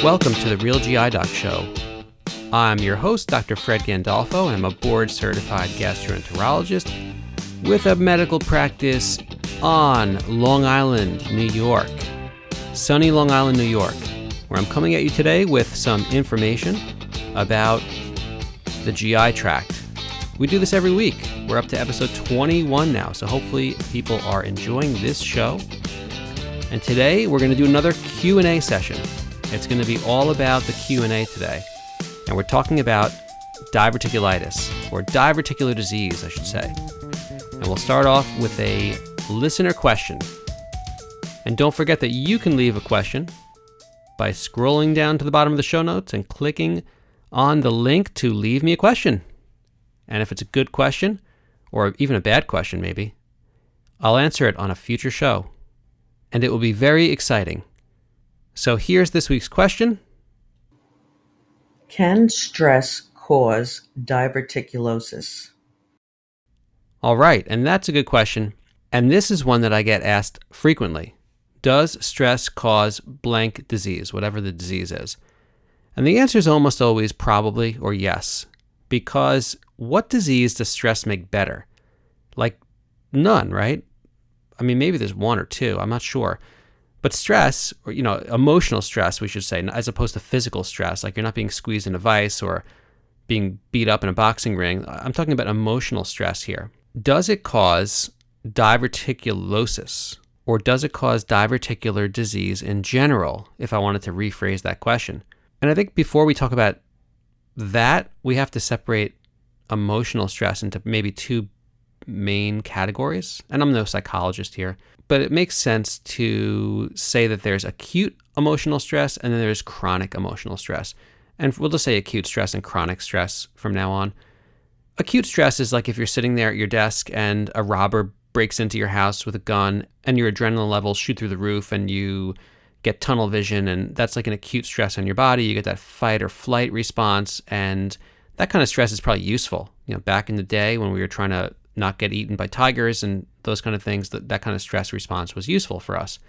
Welcome to the Real GI Doc Show. I'm your host, Dr. Fred Gandolfo, and I'm a board-certified gastroenterologist with a medical practice on Long Island, New York. Sunny Long Island, New York, where I'm coming at you today with some information about the GI tract. We do this every week. We're up to episode 21 now, so hopefully people are enjoying this show. And today we're going to do another Q&A session. It's going to be all about the Q&A today. And we're talking about diverticulitis, or diverticular disease, I should say. And we'll start off with a listener question. And don't forget that you can leave a question by scrolling down to the bottom of the show notes and clicking on the link to leave me a question. And if it's a good question, or even a bad question maybe, I'll answer it on a future show. And it will be very exciting. So here's this week's question. Can stress cause diverticulosis? All right, and that's a good question. And this is one that I get asked frequently. Does stress cause blank disease, whatever the disease is? And the answer is almost always probably or yes. Because what disease does stress make better? Like none, right? I mean, maybe there's one or two, I'm not sure. But stress, or emotional stress, we should say, as opposed to physical stress, like you're not being squeezed in a vice or being beat up in a boxing ring. I'm talking about emotional stress here. Does it cause diverticulosis, or does it cause diverticular disease in general, if I wanted to rephrase that question? And I think before we talk about that, we have to separate emotional stress into maybe two main categories. And I'm no psychologist here, but it makes sense to say that there's acute emotional stress and then there's chronic emotional stress. And we'll just say acute stress and chronic stress from now on. Acute stress is like if you're sitting there at your desk and a robber breaks into your house with a gun and your adrenaline levels shoot through the roof and you get tunnel vision, and that's like an acute stress on your body. You get that fight or flight response, and that kind of stress is probably useful. Back in the day when we were trying to not get eaten by tigers and those kind of things, that kind of stress response was useful for us.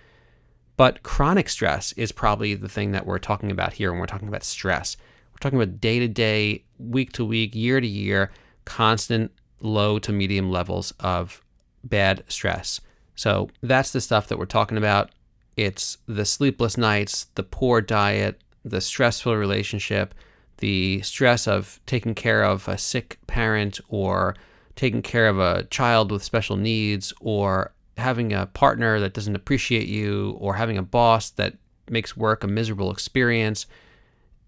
But chronic stress is probably the thing that we're talking about here when we're talking about stress. We're talking about day-to-day, week-to-week, year-to-year, constant low to medium levels of bad stress. So that's the stuff that we're talking about. It's the sleepless nights, the poor diet, the stressful relationship, the stress of taking care of a sick parent or taking care of a child with special needs, or having a partner that doesn't appreciate you, or having a boss that makes work a miserable experience,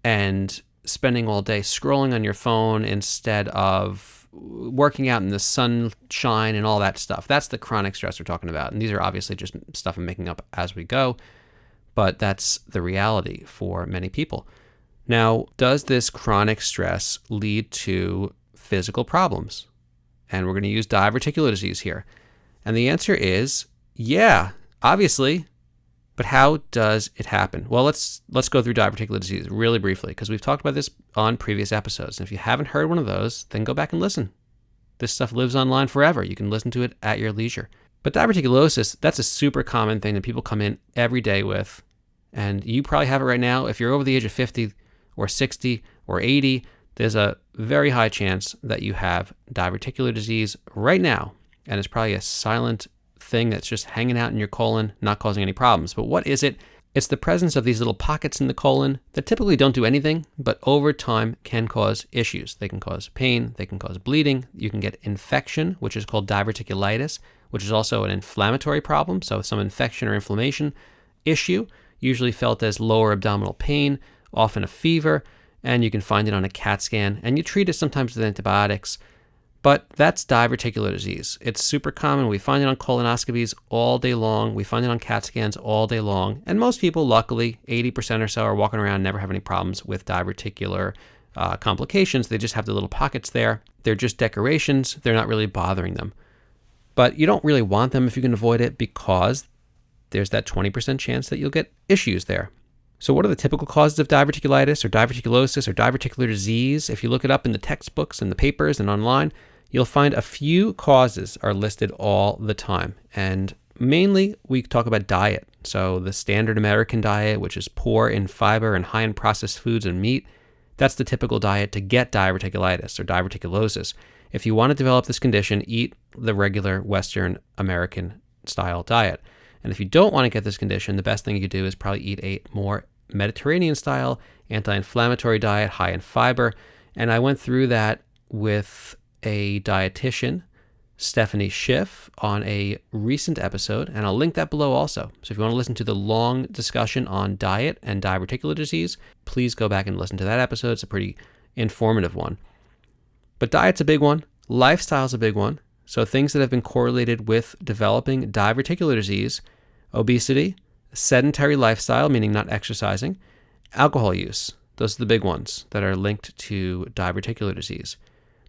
and spending all day scrolling on your phone instead of working out in the sunshine and all that stuff. That's the chronic stress we're talking about. And these are obviously just stuff I'm making up as we go, but that's the reality for many people. Now, does this chronic stress lead to physical problems? And we're going to use diverticular disease here. And the answer is, yeah, obviously. But how does it happen? Well, let's go through diverticular disease really briefly, because we've talked about this on previous episodes. And if you haven't heard one of those, then go back and listen. This stuff lives online forever. You can listen to it at your leisure. But diverticulosis, that's a super common thing that people come in every day with. And you probably have it right now. If you're over the age of 50 or 60 or 80, there's a very high chance that you have diverticular disease right now. And it's probably a silent thing that's just hanging out in your colon, not causing any problems. But what is it? It's the presence of these little pockets in the colon that typically don't do anything, but over time can cause issues. They can cause pain, they can cause bleeding, you can get infection, which is called diverticulitis, which is also an inflammatory problem. So some infection or inflammation issue, usually felt as lower abdominal pain, often a fever, and you can find it on a CAT scan, and you treat it sometimes with antibiotics. But that's diverticular disease. It's super common. We find it on colonoscopies all day long. We find it on CAT scans all day long. And most people, luckily, 80% or so, are walking around and never have any problems with diverticular complications. They just have the little pockets there. They're just decorations. They're not really bothering them. But you don't really want them if you can avoid it, because there's that 20% chance that you'll get issues there. So what are the typical causes of diverticulitis or diverticulosis or diverticular disease? If you look it up in the textbooks and the papers and online, you'll find a few causes are listed all the time. And mainly we talk about diet. So the standard American diet, which is poor in fiber and high in processed foods and meat, that's the typical diet to get diverticulitis or diverticulosis. If you want to develop this condition, eat the regular Western American style diet. And if you don't want to get this condition, the best thing you could do is probably eat a more Mediterranean style, anti-inflammatory diet, high in fiber. And I went through that with a dietitian, Stephanie Schiff, on a recent episode, and I'll link that below also. So if you want to listen to the long discussion on diet and diverticular disease, please go back and listen to that episode. It's a pretty informative one. But diet's a big one. Lifestyle's a big one. So things that have been correlated with developing diverticular disease: obesity, sedentary lifestyle, meaning not exercising, alcohol use. Those are the big ones that are linked to diverticular disease.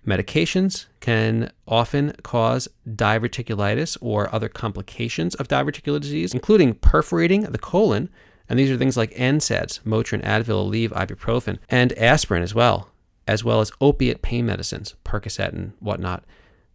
Medications can often cause diverticulitis or other complications of diverticular disease, including perforating the colon. And these are things like NSAIDs, Motrin, Advil, Aleve, ibuprofen, and aspirin as well as opiate pain medicines, Percocet and whatnot.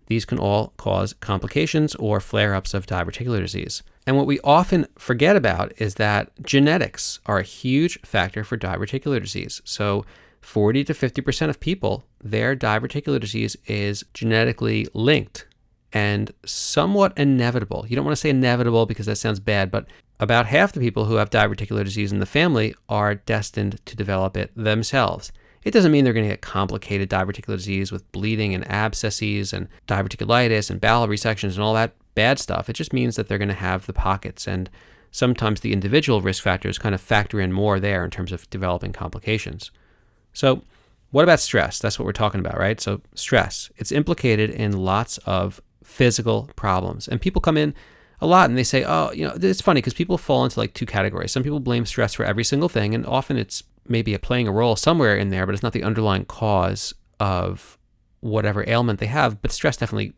These can all cause complications or flare-ups of diverticular disease. And what we often forget about is that genetics are a huge factor for diverticular disease. So 40 to 50% of people, their diverticular disease is genetically linked and somewhat inevitable. You don't want to say inevitable because that sounds bad, but about half the people who have diverticular disease in the family are destined to develop it themselves. It doesn't mean they're going to get complicated diverticular disease with bleeding and abscesses and diverticulitis and bowel resections and all that bad stuff. It just means that they're going to have the pockets, and sometimes the individual risk factors kind of factor in more there in terms of developing complications. So what about stress? That's what we're talking about, right? So stress, it's implicated in lots of physical problems. And people come in a lot and they say, oh, it's funny because people fall into like two categories. Some people blame stress for every single thing, and often it's maybe playing a role somewhere in there, but it's not the underlying cause of whatever ailment they have. But stress definitely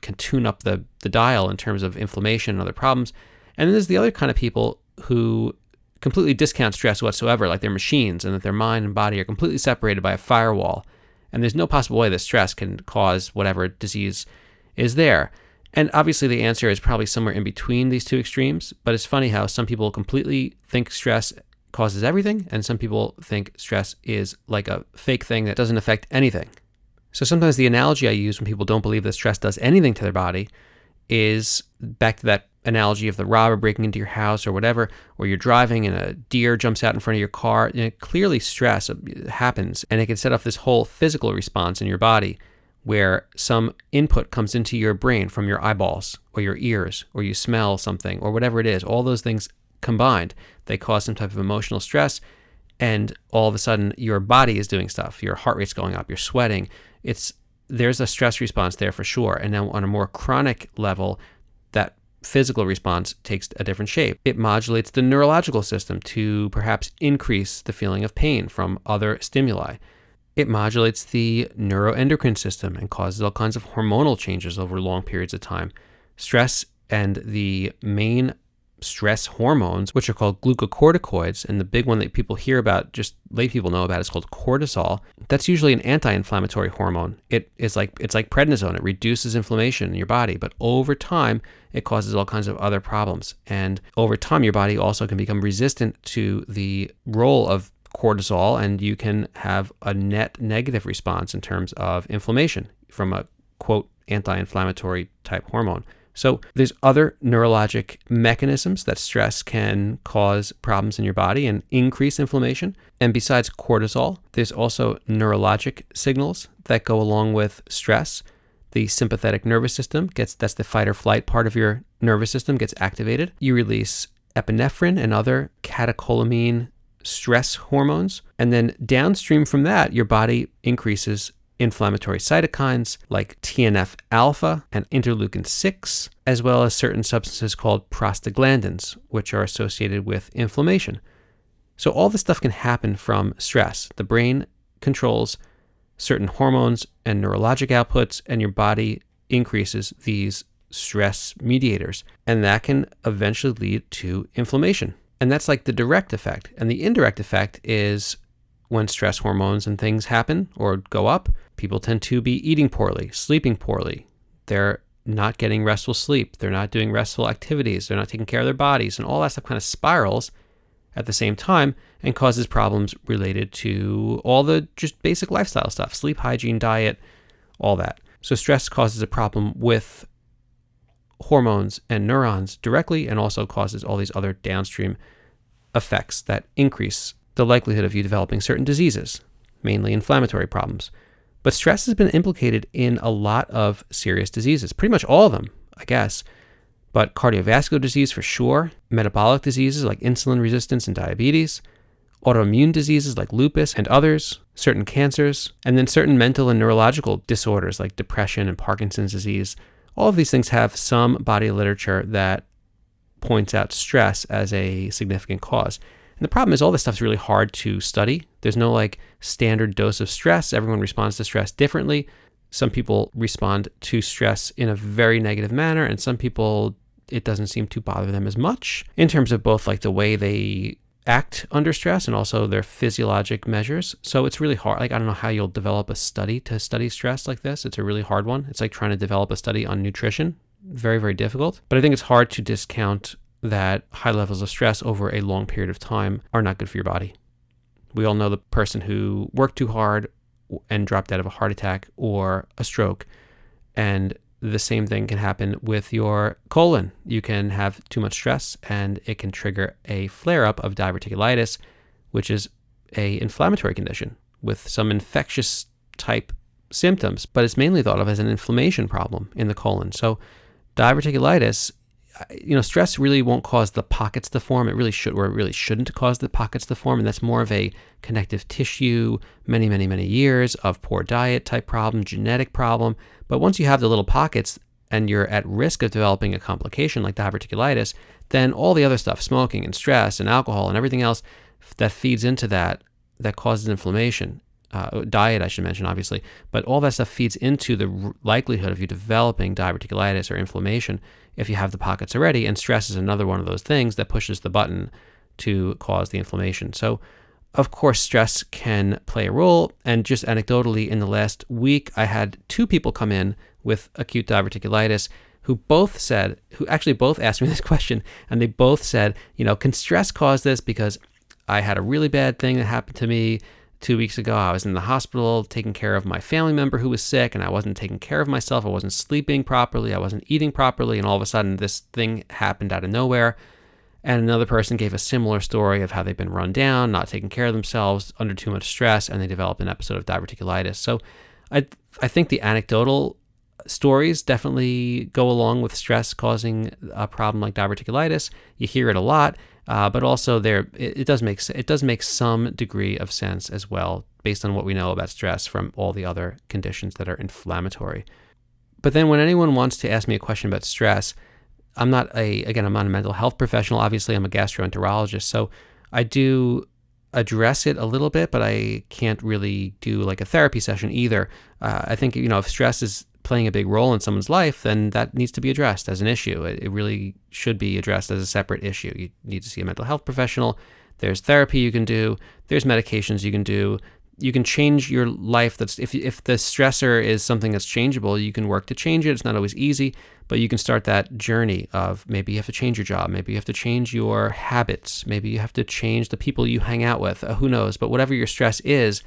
can tune up the dial in terms of inflammation and other problems. And then there's the other kind of people who completely discount stress whatsoever, like they're machines, and that their mind and body are completely separated by a firewall. And there's no possible way that stress can cause whatever disease is there. And obviously the answer is probably somewhere in between these two extremes, but it's funny how some people completely think stress causes everything, and some people think stress is like a fake thing that doesn't affect anything. So sometimes the analogy I use when people don't believe that stress does anything to their body is back to that analogy of the robber breaking into your house or whatever, or you're driving and a deer jumps out in front of your car. Clearly stress happens, and it can set off this whole physical response in your body where some input comes into your brain from your eyeballs or your ears, or you smell something or whatever it is. All those things combined, they cause some type of emotional stress, and all of a sudden your body is doing stuff. Your heart rate's going up, you're sweating. There's a stress response there for sure. And now on a more chronic level, that physical response takes a different shape. It modulates the neurological system to perhaps increase the feeling of pain from other stimuli. It modulates the neuroendocrine system and causes all kinds of hormonal changes over long periods of time. Stress and the main stress hormones, which are called glucocorticoids, and the big one that people hear about, just lay people know about, is called cortisol. That's usually an anti-inflammatory hormone. It's like prednisone. It reduces inflammation in your body, but over time it causes all kinds of other problems. And over time your body also can become resistant to the role of cortisol, and you can have a net negative response in terms of inflammation from a quote anti-inflammatory type hormone. So there's other neurologic mechanisms that stress can cause problems in your body and increase inflammation. And besides cortisol, there's also neurologic signals that go along with stress. The sympathetic nervous system that's the fight or flight part of your nervous system, gets activated. You release epinephrine and other catecholamine stress hormones. And then downstream from that, your body increases inflammatory cytokines like TNF alpha and interleukin 6, as well as certain substances called prostaglandins, which are associated with inflammation. So all this stuff can happen from stress. The brain controls certain hormones and neurologic outputs, and your body increases these stress mediators, and that can eventually lead to inflammation. And that's like the direct effect. And the indirect effect is when stress hormones and things happen or go up, people tend to be eating poorly, sleeping poorly. Their not getting restful sleep, they're not doing restful activities, they're not taking care of their bodies, and all that stuff kind of spirals at the same time and causes problems related to all the just basic lifestyle stuff, sleep, hygiene, diet, all that. So stress causes a problem with hormones and neurons directly, and also causes all these other downstream effects that increase the likelihood of you developing certain diseases, mainly inflammatory problems. But stress has been implicated in a lot of serious diseases, pretty much all of them, I guess. But cardiovascular disease for sure, metabolic diseases like insulin resistance and diabetes, autoimmune diseases like lupus and others, certain cancers, and then certain mental and neurological disorders like depression and Parkinson's disease. All of these things have some body of literature that points out stress as a significant cause. And the problem is all this stuff is really hard to study. There's no like standard dose of stress. Everyone responds to stress differently. Some people respond to stress in a very negative manner, and some people, it doesn't seem to bother them as much in terms of both like the way they act under stress and also their physiologic measures. So it's really hard. Like, I don't know how you'll develop a study to study stress like this. It's a really hard one. It's like trying to develop a study on nutrition. Very, very difficult. But I think it's hard to discount that high levels of stress over a long period of time are not good for your body. We all know the person who worked too hard and dropped out of a heart attack or a stroke. And the same thing can happen with your colon. You can have too much stress and it can trigger a flare-up of diverticulitis, which is a inflammatory condition with some infectious type symptoms, but it's mainly thought of as an inflammation problem in the colon. So diverticulitis, stress really won't cause the pockets to form. It really should, or it really shouldn't cause the pockets to form. And that's more of a connective tissue, many, many, many years of poor diet type problem, genetic problem. But once you have the little pockets and you're at risk of developing a complication like diverticulitis, then all the other stuff, smoking and stress and alcohol and everything else that feeds into that causes inflammation, diet, I should mention, obviously, but all that stuff feeds into the likelihood of you developing diverticulitis or inflammation if you have the pockets already. And stress is another one of those things that pushes the button to cause the inflammation. So, of course, stress can play a role. And just anecdotally, in the last week, I had 2 people come in with acute diverticulitis who actually both asked me this question. And they both said, can stress cause this? Because I had a really bad thing that happened to me 2 weeks ago. I was in the hospital taking care of my family member who was sick, and I wasn't taking care of myself. I wasn't sleeping properly. I wasn't eating properly. And all of a sudden, this thing happened out of nowhere. And another person gave a similar story of how they've been run down, not taking care of themselves, under too much stress, and they developed an episode of diverticulitis. So I think the anecdotal stories definitely go along with stress causing a problem like diverticulitis. You hear it a lot, but also it does make some degree of sense as well, based on what we know about stress from all the other conditions that are inflammatory. But then when anyone wants to ask me a question about stress, I'm not a mental health professional. Obviously, I'm a gastroenterologist, so I do address it a little bit, but I can't really do like a therapy session either. I think, if stress is playing a big role in someone's life, then that needs to be addressed as an issue. It really should be addressed as a separate issue. You need to see a mental health professional. There's therapy you can do. There's medications you can do. You can change your life. If the stressor is something that's changeable, you can work to change it. It's not always easy, but you can start that journey of maybe you have to change your job. Maybe you have to change your habits. Maybe you have to change the people you hang out with. Who knows? But whatever your stress is,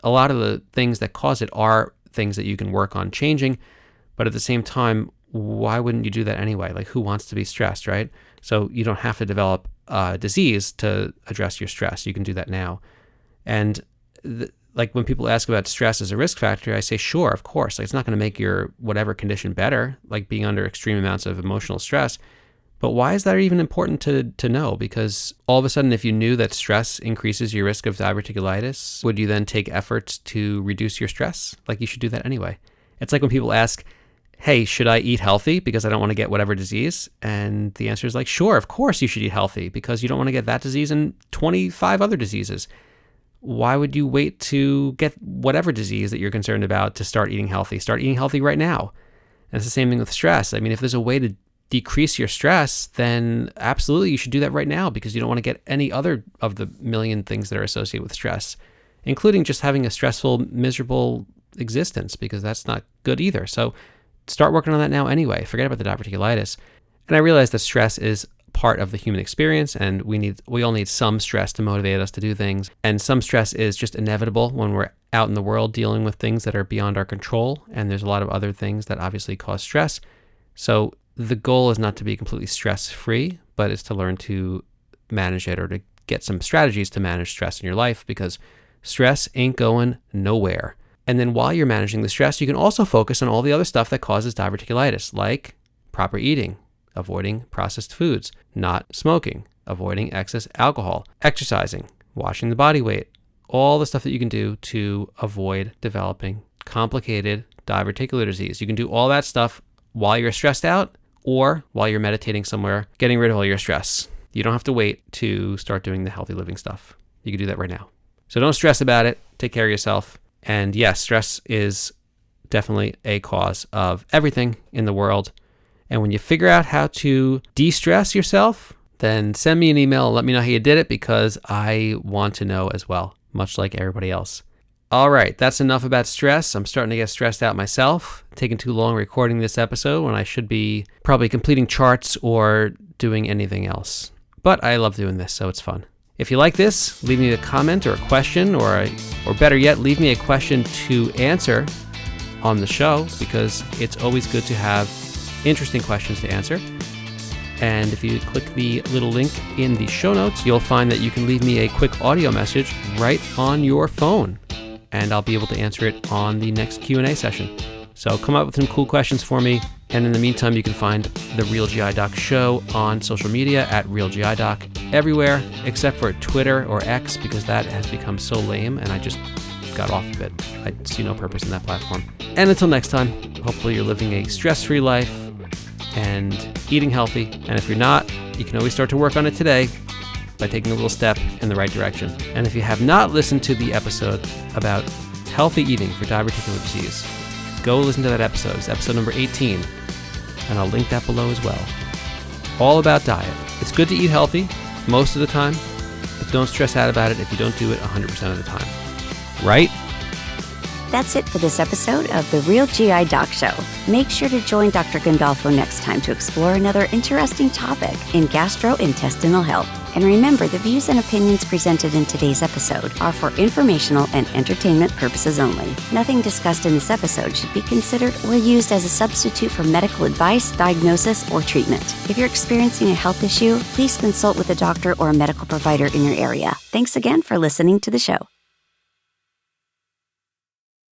a lot of the things that cause it are things that you can work on changing. But at the same time, why wouldn't you do that anyway? Like, who wants to be stressed, right? So you don't have to develop a disease to address your stress. You can do that now. And like when people ask about stress as a risk factor, I say, sure, of course. Like, it's not going to make your whatever condition better, like being under extreme amounts of emotional stress. But why is that even important to know? Because all of a sudden, if you knew that stress increases your risk of diverticulitis, would you then take efforts to reduce your stress? Like, you should do that anyway. It's like when people ask, hey, should I eat healthy because I don't want to get whatever disease? And the answer is like, sure, of course you should eat healthy because you don't want to get that disease and 25 other diseases. Why would you wait to get whatever disease that you're concerned about to start eating healthy? Start eating healthy right now. And it's the same thing with stress. I mean, if there's a way to decrease your stress, then absolutely you should do that right now because you don't want to get any other of the million things that are associated with stress, including just having a stressful, miserable existence, because that's not good either. So start working on that now anyway. Forget about the diverticulitis. And I realize that stress is part of the human experience, and we all need some stress to motivate us to do things. And some stress is just inevitable when we're out in the world dealing with things that are beyond our control. And there's a lot of other things that obviously cause stress. So the goal is not to be completely stress-free, but it's to learn to manage it, or to get some strategies to manage stress in your life, because stress ain't going nowhere. And then while you're managing the stress, you can also focus on all the other stuff that causes diverticulitis, like proper eating, avoiding processed foods, not smoking, avoiding excess alcohol, exercising, washing the body weight, all the stuff that you can do to avoid developing complicated diverticular disease. You can do all that stuff while you're stressed out or while you're meditating somewhere, getting rid of all your stress. You don't have to wait to start doing the healthy living stuff. You can do that right now. So don't stress about it. Take care of yourself. And yes, stress is definitely a cause of everything in the world. And when you figure out how to de-stress yourself, then send me an email and let me know how you did it, because I want to know as well, much like everybody else. All right, that's enough about stress. I'm starting to get stressed out myself. Taking too long recording this episode when I should be probably completing charts or doing anything else. But I love doing this, so it's fun. If you like this, leave me a comment or a question, or better yet, leave me a question to answer on the show, because it's always good to have interesting questions to answer. And if you click the little link in the show notes, you'll find that you can leave me a quick audio message right on your phone, and I'll be able to answer it on the next Q&A session. So come up with some cool questions for me. And in the meantime, you can find the Real GI Doc show on social media at Real GI Doc everywhere except for Twitter or X, because that has become so lame and I just got off of it. I see no purpose in that platform. And until next time, hopefully you're living a stress-free life and eating healthy. And if you're not, you can always start to work on it today by taking a little step in the right direction. And if you have not listened to the episode about healthy eating for diverticular disease, go listen to that episode. It's episode number 18, and I'll link that below as well. All about diet. It's good to eat healthy most of the time, but don't stress out about it if you don't do it 100% of the time. Right? That's it for this episode of the Real GI Doc Show. Make sure to join Dr. Gandolfo next time to explore another interesting topic in gastrointestinal health. And remember, the views and opinions presented in today's episode are for informational and entertainment purposes only. Nothing discussed in this episode should be considered or used as a substitute for medical advice, diagnosis, or treatment. If you're experiencing a health issue, please consult with a doctor or a medical provider in your area. Thanks again for listening to the show.